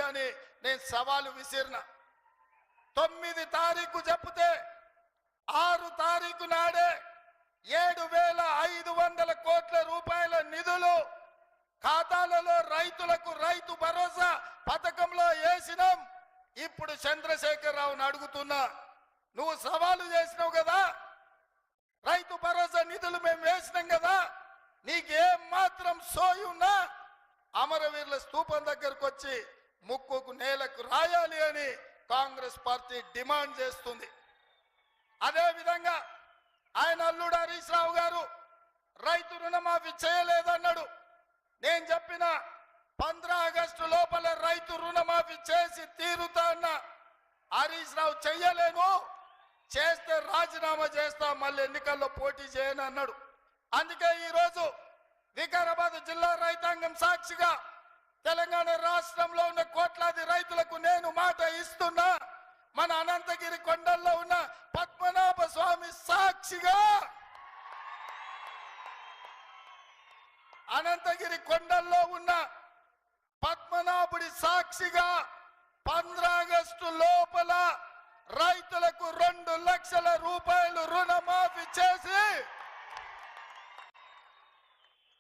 అని నేను సవాలు విసిరిన. 9 తారీఖు చెప్తే 6 తారీఖు నాడే 7,500 కోట్ల రూపాయల నిధులు ఖాతాలలో రైతులకు రైతు భరోసా పథకంలో వేసినాం. ఇప్పుడు చంద్రశేఖరరావుని అడుగుతున్నా, నువ్వు సవాలు చేసినావు కదా, రైతు భరోసా నిధులు మేము వేసినాం కదా, నీకేం మాత్రం సోయున్నా అమరవీరుల స్తూపం దగ్గరకు వచ్చి ముక్కుకు నేలకు రాయాలి అని కాంగ్రెస్ పార్టీ డిమాండ్ చేస్తుంది. అదే విధంగా ఆయన అల్లుడు హరీష్ రావు గారు రైతు రుణమాఫీ చేయలేదన్నాడు. నేను చెప్పిన 15 ఆగస్టు లోపల రైతు రుణమాఫీ చేసి తీరుతా అన్న. హరీష్ రావు చెయ్యలేను, చేస్తే రాజీనామా చేస్తా, మళ్ళీ ఎన్నికల్లో పోటీ చేయను అన్నాడు. అందుకే ఈరోజు వికారాబాద్ జిల్లా రైతాంగం సాక్షిగా తెలంగాణ రాష్ట్రంలో ఉన్న కోట్లాది రైతులకు నేను మాట ఇస్తున్నా. మన అనంతగిరి కొండల్లో ఉన్న పద్మనాభ స్వామి సాక్షిగా, అనంతగిరి కొండల్లో ఉన్న పద్మనాభుడి సాక్షిగా 15 ఆగస్టు లోపల రైతులకు 2 లక్షల రూపాయలు రుణమాఫీ చేసి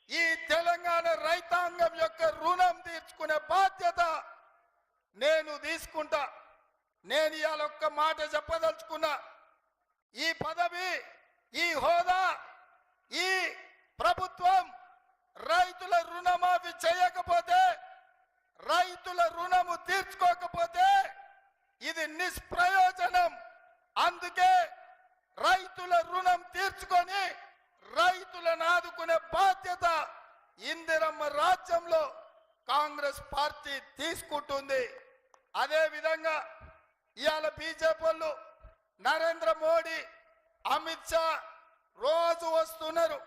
ఈ తెలంగాణ రైతాంగం యొక్క రుణం తీర్చుకునే బాధ్యత నేను తీసుకుంటా. నేను ఇవాళ ఒక్క మాట చెప్పదలుచుకున్నా, ఈ పదవి, ఈ హోదా, ఈ ప్రభుత్వం రైతుల రుణమాఫీ చేయకపోతే, రైతుల రుణము తీర్చుకోకపోతే ఇది నిష్ప్రయోజనం. అందుకే రైతుల రుణం తీర్చుకొని రైతులను ఆదుకునే బాధ్యత ఇందిరమ్మ రాజ్యంలో కాంగ్రెస్ పార్టీ తీసుకుంటుంది. అదే విధంగా ఇవాళ బీజేపీ వాళ్ళు, నరేంద్ర మోడీ, అమిత్ షా రోజు వస్తున్నారు.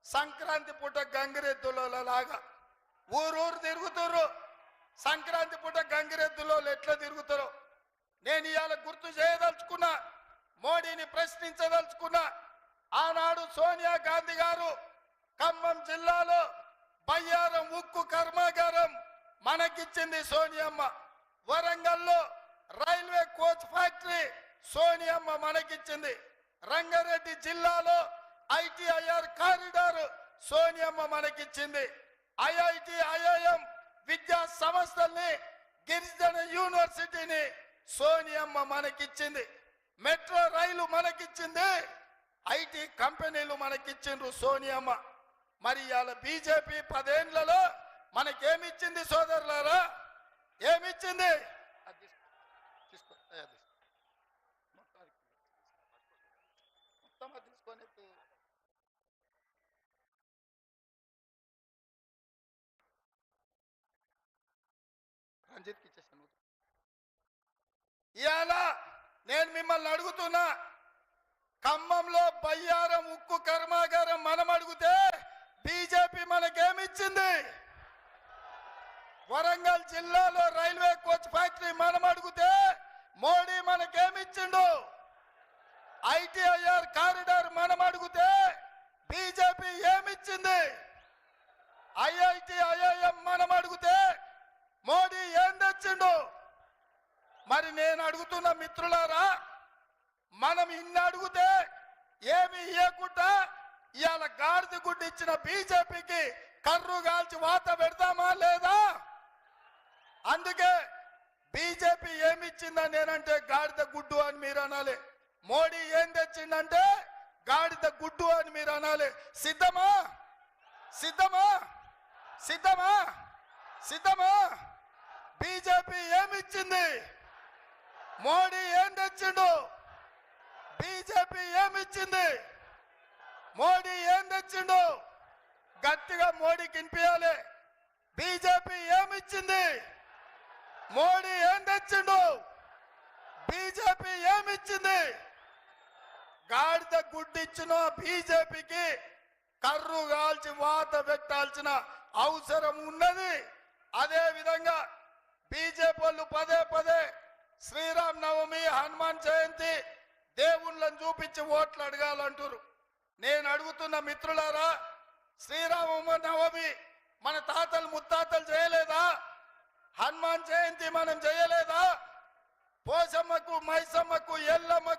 సంక్రాంతి పూట గంగిరెద్దులలాగా ఊరూరు తిరుగుతారు. సంక్రాంతి పూట గంగిరెద్దులో ఎట్లా తిరుగుతారో నేను ఇవాళ గుర్తు చేయదలుచుకున్నా, మోడీని ప్రశ్నించదలుచుకున్నా. ఆనాడు సోనియా గాంధీ గారు ఖమ్మం జిల్లాలో బయ్యారం ఉక్కు కర్మాగారం మనకిచ్చింది సోనియమ్మ. వరంగల్లో రైల్వే కోచ్ ఫ్యాక్టరీ సోనియమ్మ మనకిచ్చింది. రంగారెడ్డి జిల్లాలో ITIR కారిడార్ సోనియమ్మ మనకిచ్చింది. IIT, IIM విద్యా సంస్థల్ని, గిరిజన యూనివర్సిటీని సోనియమ్మ మనకిచ్చింది. Metro rail మనకిచ్చింది. IT కంపెనీలు మనకిచ్చిండ్రు సోనియమ్మ. మరి ఇవాళ బీజేపీ 10 ఏళ్లలో మనకేమిచ్చింది సోదరులారా? ఏమిచ్చింది? మొత్తం తీసుకొని రంజిత్కి ఇచ్చేసాను. ఇవాళ నేను మిమ్మల్ని అడుగుతున్నా, ఖమ్మంలో బయ్యారం ఉక్కు కర్మాగారం మనం అడిగితే బీజేపీ మనకేమిచ్చింది? వరంగల్ జిల్లాలో రైల్వే కోచ్ ఫ్యాక్టరీ మనం అడిగితే మోడీ మనకేమిచ్చిండు? ITIR కారిడార్ మనం అడిగితే బీజేపీ ఏమిచ్చింది? IIT, IIM మనం అడిగితే మోడీ ఏం తెచ్చిండు? మరి నేను అడుగుతున్న మిత్రులారా, మనం ఇన్ని అడిగితే ఏమి ఇవ్వకుండా ఇవాళ గాడిద గుడ్డు ఇచ్చిన బీజేపీకి కర్రు కాల్చి వాత పెడతామా లేదా? అందుకే బీజేపీ ఏమిచ్చిందని నేనంటే గాడిద గుడ్డు అని మీరు అనాలి. మోడీ ఏం తెచ్చిందంటే గాడిద గుడ్డు అని మీరు అనాలి. సిద్ధమా? సిద్ధమా? సిద్ధమా? సిద్ధమా? బీజేపీ ఏమిచ్చింది? మోడీ ఏం తెచ్చిండు? బీజేపీ ఏమిచ్చింది? మోడీ ఏం తెచ్చిండు? గట్టిగా మోడీకి వినిపించాలి. బీజేపీ ఏమిచ్చింది? మోడీ ఏం తెచ్చిండు? బీజేపీ ఏమిచ్చింది? గాడిద గుడ్డిచ్చిన బీజేపీకి కర్రు కాల్చి వాత పెట్టాల్సిన అవసరం ఉన్నది. అదే విధంగా బీజేపీ వాళ్ళు పదే పదే శ్రీరామ్ నవమి, హనుమాన్ జయంతి దేవుళ్ళని చూపించి ఓట్లు అడగాలంటారు. నేను అడుగుతున్న మిత్రులారా, శ్రీరామ నవమి మన తాతలు ముత్తాతలు చేయలేదా? హనుమాన్ జయంతి మనం చేయలేదా? పోషమ్మకు మైసమ్మ